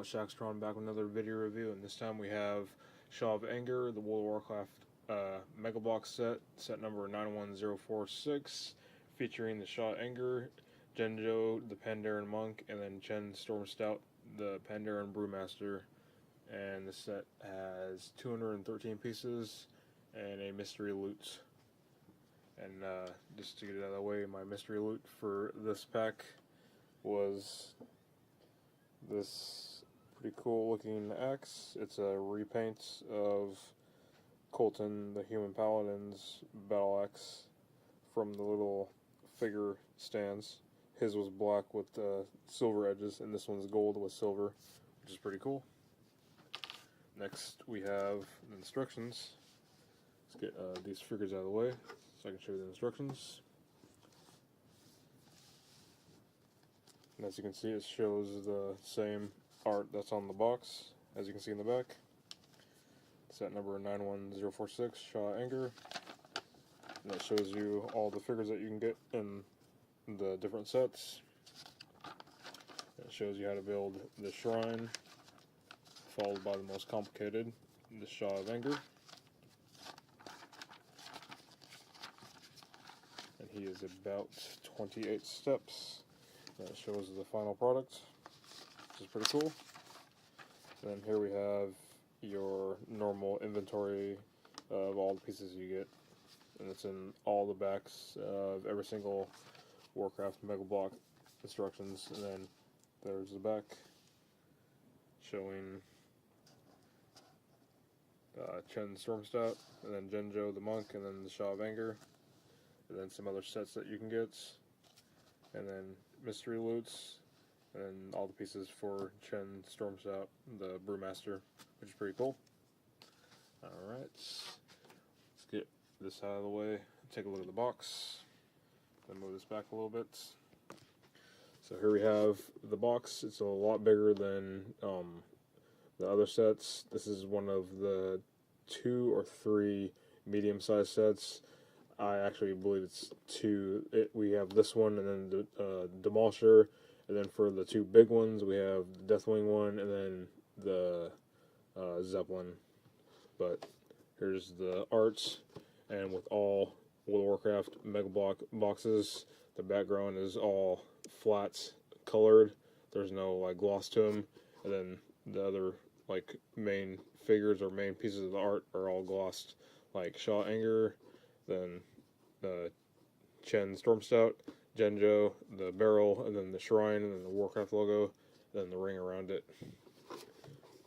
Shaxitron back with another video review, and this time we have Sha of Anger, the World of Warcraft Mega Block set number 91046, featuring the Sha of Anger, Genjo, the Pandaren Monk, and then Chen, stormstout, the Pandaren Brewmaster. And the set has 213 pieces and a mystery loot. And just to get it out of the way, my mystery loot for this pack was this pretty cool looking axe. It's a repaint of Colton, the Human Paladin's battle axe, from the little figure stands. His was black with silver edges, and this one's gold with silver, which is pretty cool. Next, we have the instructions. Let's get these figures out of the way so I can show you the instructions. And as you can see, it shows the same art that's on the box, as you can see in the back. Set number 91046, Sha of Anger. And that shows you all the figures that you can get in the different sets. It shows you how to build the shrine, followed by the most complicated, the Sha of Anger. And he is about 28 steps. That shows the final product, which is pretty cool. And then here we have your normal inventory of all the pieces you get. And it's in all the backs of every single Warcraft Mega Block instructions. And then there's the back showing Chen stormstout, and then Genjo the Monk, and then the Sha of Anger, and then some other sets that you can get, and then mystery loots, and then all the pieces for Chen stormstout, the Brewmaster, which is pretty cool. Alright, let's get this out of the way, take a look at the box, then move this back a little bit. So here we have the box. It's a lot bigger than the other sets. This is one of the 2 or 3 medium-sized sets. I actually believe it's 2. We have this one, and then the Demolisher, and then for the 2 big ones, we have the Deathwing one, and then the Zeppelin. But here's the arts, and with all World of Warcraft Mega Block boxes, the background is all flat colored. There's no like gloss to them, and then the other like main figures or main pieces of the art are all glossed, like Sha of Anger, then the Chen stormstout, Genjo, the barrel, and then the shrine, and then the Warcraft logo, then the ring around it,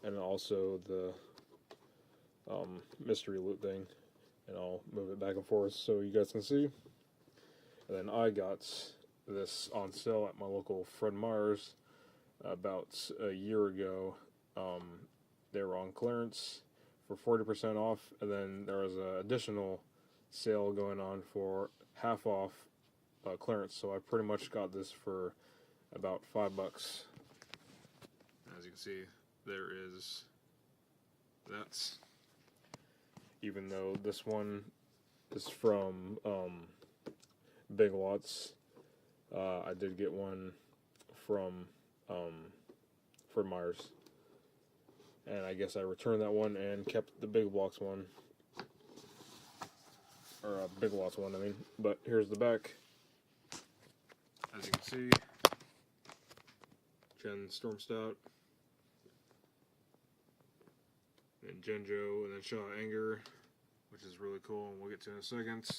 and also the mystery loot thing. And I'll move it back and forth so you guys can see. And then I got this on sale at my local Fred Meyer's about a year ago. They were on clearance for 40% off, and then there was an additional sale going on for half off clearance, so I pretty much got this for about $5. As you can see, there is that. Even though this one is from Big Lots, I did get one from Fred Meyer's. And I guess I returned that one and kept the Big Blocks one. Or Big Lots one, I mean. But here's the back. As you can see, Chen stormstout, and Genjo, and then Sha of Anger, which is really cool, and we'll get to in a second.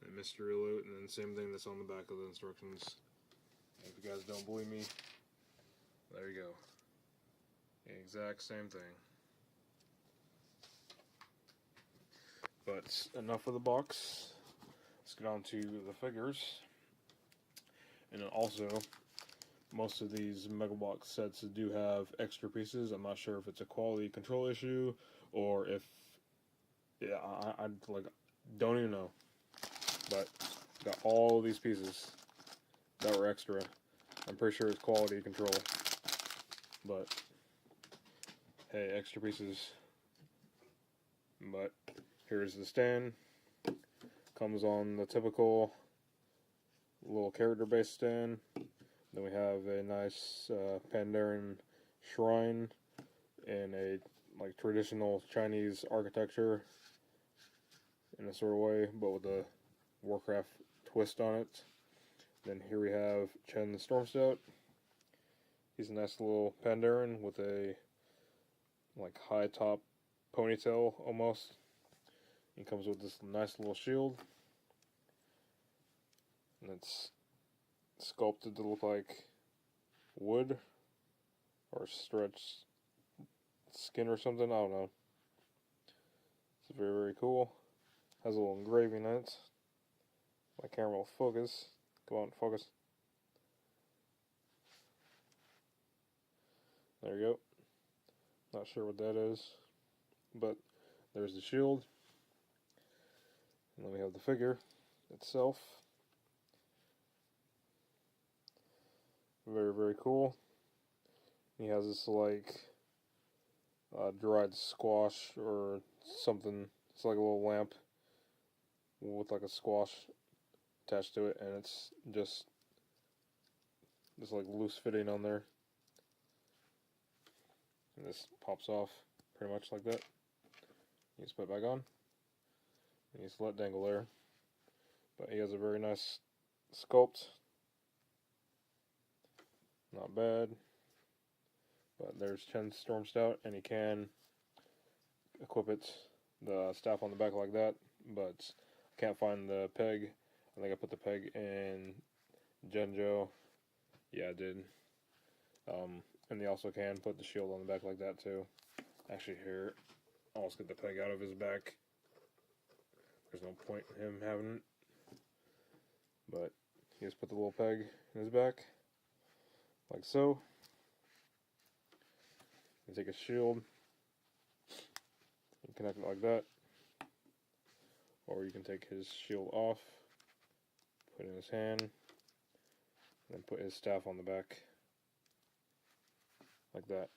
And mystery loot, and then same thing that's on the back of the instructions. If you guys don't believe me, there you go. The exact same thing. But enough of the box. Let's get on to the figures. And then also, most of these Mega Block sets do have extra pieces. I'm not sure if it's a quality control issue or if, yeah, I like don't even know. But got all these pieces that were extra. I'm pretty sure it's quality control. But hey, extra pieces. But here's the stand. Comes on the typical little character-based stand. Then we have a nice Pandaren shrine in a like traditional Chinese architecture in a sort of way, but with a Warcraft twist on it. Then here we have Chen the Stormstout. He's a nice little Pandaren with a like high top ponytail almost. He comes with this nice little shield, and it's sculpted to look like wood or stretched skin or something. I don't know. It's very, very cool. Has a little engraving on it. My camera will focus. Come on, focus. There you go. Not sure what that is, but there's the shield. And then we have the figure itself. Very, very cool. He has this like dried squash or something. It's like a little lamp with like a squash attached to it, and it's just like loose fitting on there. And this pops off pretty much like that. You just put it back on. And you just let it dangle there. But he has a very nice sculpt. Not bad. But there's Chen's Stormstout, and he can equip it, the staff on the back like that, but I can't find the peg. I think I put the peg in Genjo. Yeah, I did. And they also can put the shield on the back like that too. Actually, here, I'll just get the peg out of his back. There's no point in him having it. But he just put the little peg in his back, like so. You take a shield, and connect it like that. Or you can take his shield off, put it in his hand, and then put his staff on the back. Like that,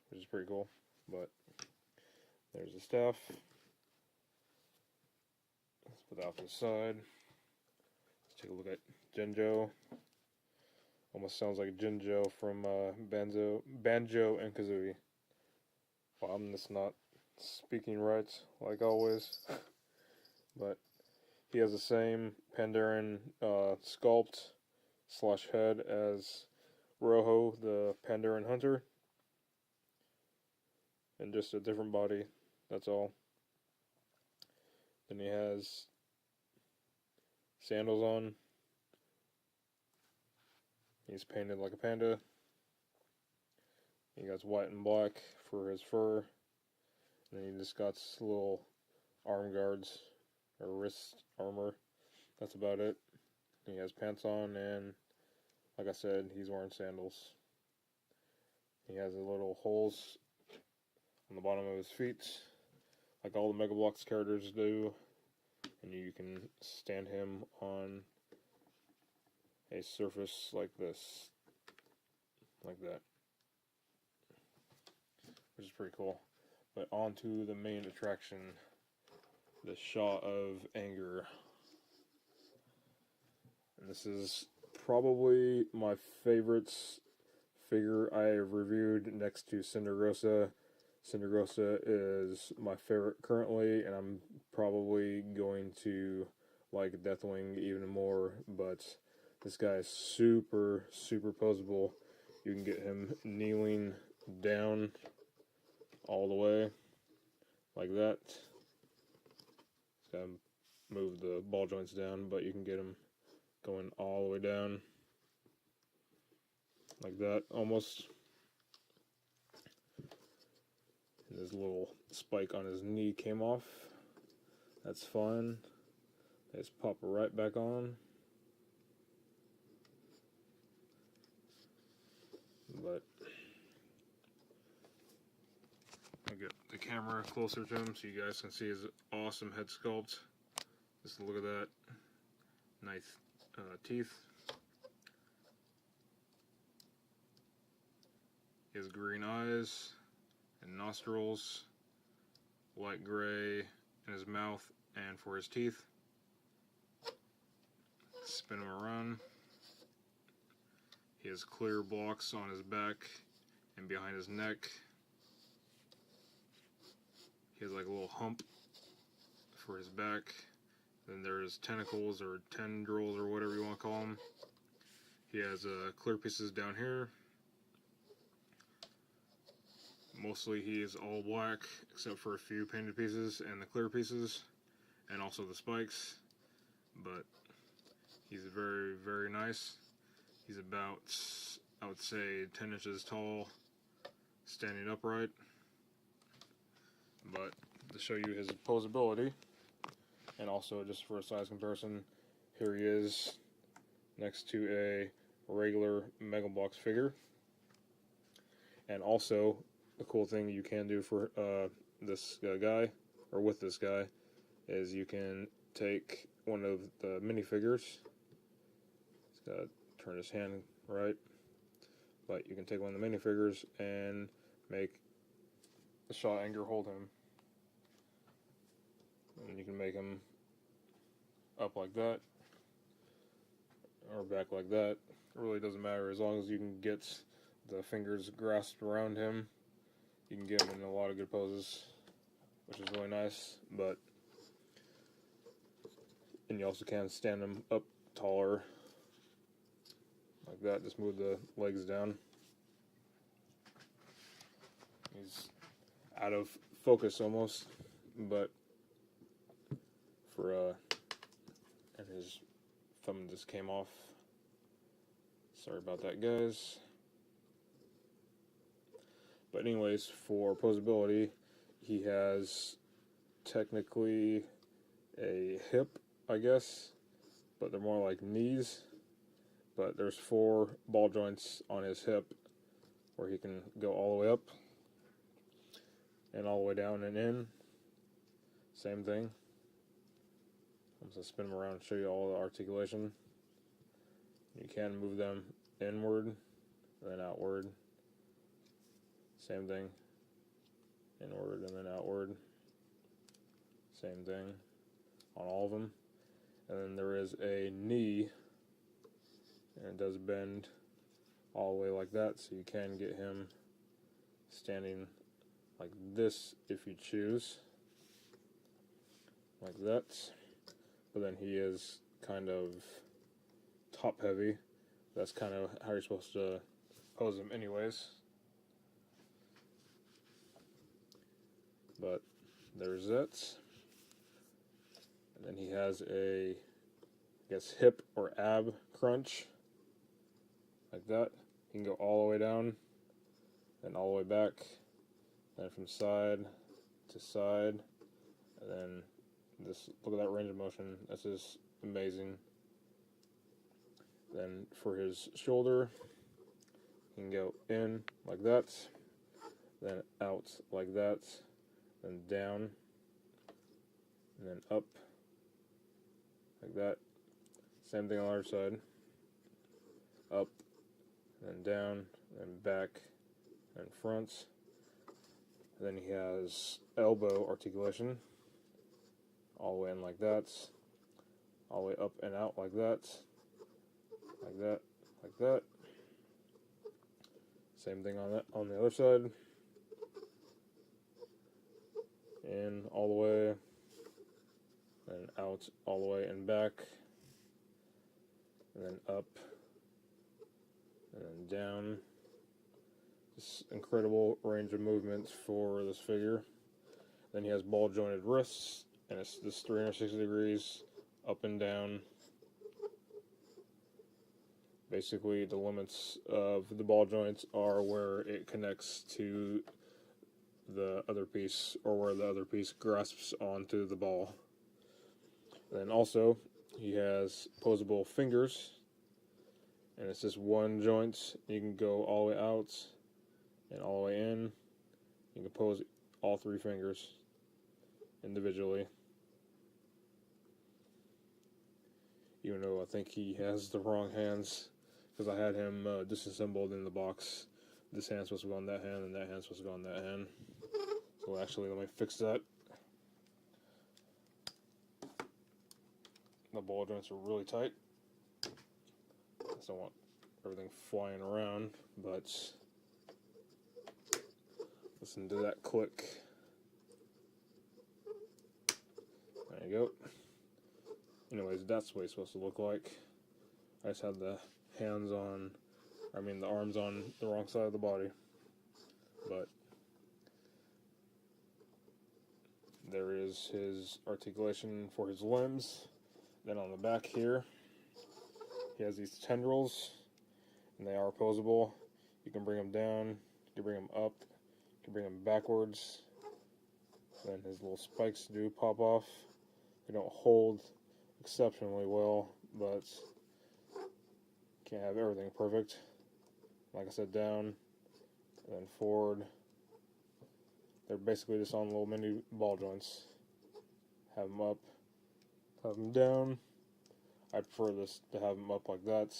which is pretty cool. But there's the staff. Let's put that off to the side. Let's take a look at Genjo. Almost sounds like Genjo from Banjo and Kazooie. Well, I'm just not speaking right, like always. But he has the same Pandaren sculpt / head as Rojo, the Pandaren hunter, and just a different body, that's all. Then he has sandals on. He's painted like a panda. He got white and black for his fur. And then he just got little arm guards, or wrist armor. That's about it. He has pants on, and like I said, he's wearing sandals. He has the little holes on the bottom of his feet, like all the Mega Bloks characters do. And you can stand him on a surface like this, like that, which is pretty cool. But on to the main attraction, the Sha of Anger. And this is probably my favorite figure I have reviewed next to Cindergrosa. Cindergrosa is my favorite currently, and I'm probably going to like Deathwing even more, but this guy is super, super posable. You can get him kneeling down all the way, like that. Just gotta move the ball joints down, but you can get him going all the way down, like that, almost. And his little spike on his knee came off. That's fun. They just pop it right back on. But I'll get the camera closer to him so you guys can see his awesome head sculpt. Just look at that. Nice teeth. He has green eyes and nostrils, light gray in his mouth and for his teeth. Spin him around. He has clear blocks on his back and behind his neck he has like a little hump for his back. Then there's tentacles or tendrils or whatever you want to call them. He has clear pieces down here. Mostly he is all black except for a few painted pieces and the clear pieces and also the spikes, but he's very, very nice. He's about, I would say, 10 inches tall, standing upright. But to show you his posability, and also just for a size comparison, here he is next to a regular Mega Bloks figure. And also, the cool thing you can do for this guy, or with this guy, is you can take one of the minifigures. He's got to turn his hand right, but you can take one of the minifigures and make the Sha of Anger hold him. And you can make him up like that, or back like that. It really doesn't matter, as long as you can get the fingers grasped around him. You can get him in a lot of good poses, which is really nice. And you also can stand him up taller, like that. Just move the legs down. He's out of focus almost, but and his thumb just came off. Sorry about that, guys. But anyways, for posability, he has technically a hip, I guess, but they're more like knees. But there's 4 ball joints on his hip where he can go all the way up and all the way down and in. Same thing. I'm just going to spin them around and show you all the articulation. You can move them inward, then outward. Same thing. Inward and then outward. Same thing on all of them. And then there is a knee, and it does bend all the way like that, so you can get him standing like this if you choose. Like that. But then he is kind of top heavy. That's kind of how you're supposed to pose him anyways. But there's that. And then he has a, I guess, hip or ab crunch. Like that. He can go all the way down, then all the way back, then from side to side, and then this, look at that range of motion. That's just amazing. Then for his shoulder, he can go in like that, then out like that, then down, and then up like that. Same thing on the other side. Up, and then down, and back, and front. And then he has elbow articulation. All the way in like that. All the way up and out like that. Like that, like that. Same thing on that on the other side. In all the way, and out all the way and back, and then up, and then down. Just incredible range of movements for this figure. Then he has ball jointed wrists, and it's this 360 degrees up and down. Basically, the limits of the ball joints are where it connects to the other piece, or where the other piece grasps onto the ball. Then also, he has posable fingers, and it's just one joint. You can go all the way out and all the way in. You can pose all 3 fingers individually. Even though I think he has the wrong hands, because I had him disassembled in the box. This hand's supposed to go on that hand, and that hand's supposed to go on that hand. So actually, let me fix that. The ball joints are really tight. I just don't want everything flying around, but Listen to that click. There you go. Anyways, that's what it's supposed to look like. I just had the hands on, the arms on the wrong side of the body. But there is his articulation for his limbs. Then on the back here, he has these tendrils, and they are opposable. You can bring them down, you can bring them up, you can bring them backwards. Then his little spikes do pop off. They don't hold exceptionally well, but can't have everything perfect. Like I said, down, and then forward. They're basically just on little mini ball joints. Have them up, have them down. I prefer this to have them up like that,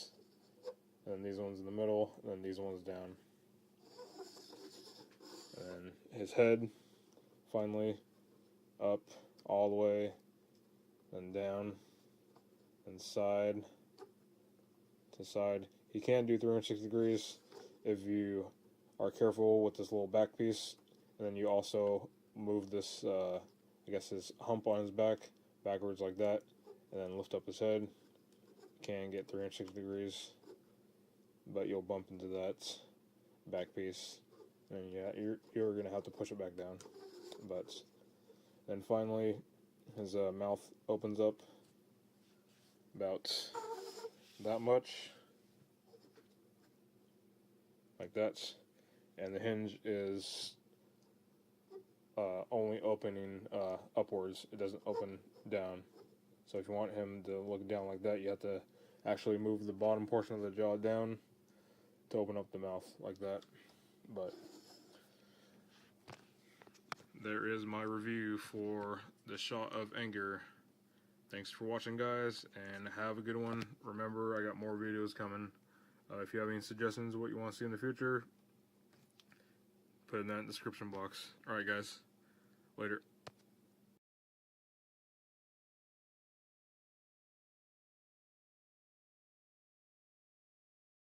and then these ones in the middle, and then these ones down. And his head, finally, up all the way, then down, and side to side. He can do 360 degrees if you are careful with this little back piece, and then you also move this, his hump on his back backwards like that, and then lift up his head. Can get 360 degrees, but you'll bump into that back piece, and yeah, you're gonna have to push it back down. But then finally, his mouth opens up about that much, like that, and the hinge is only opening upwards. It doesn't open down. So if you want him to look down like that, you have to actually move the bottom portion of the jaw down to open up the mouth like that. But there is my review for the Sha of Anger. Thanks for watching, guys, and have a good one. Remember, I got more videos coming. If you have any suggestions of what you want to see in the future, put it in that description box. Alright, guys. Later.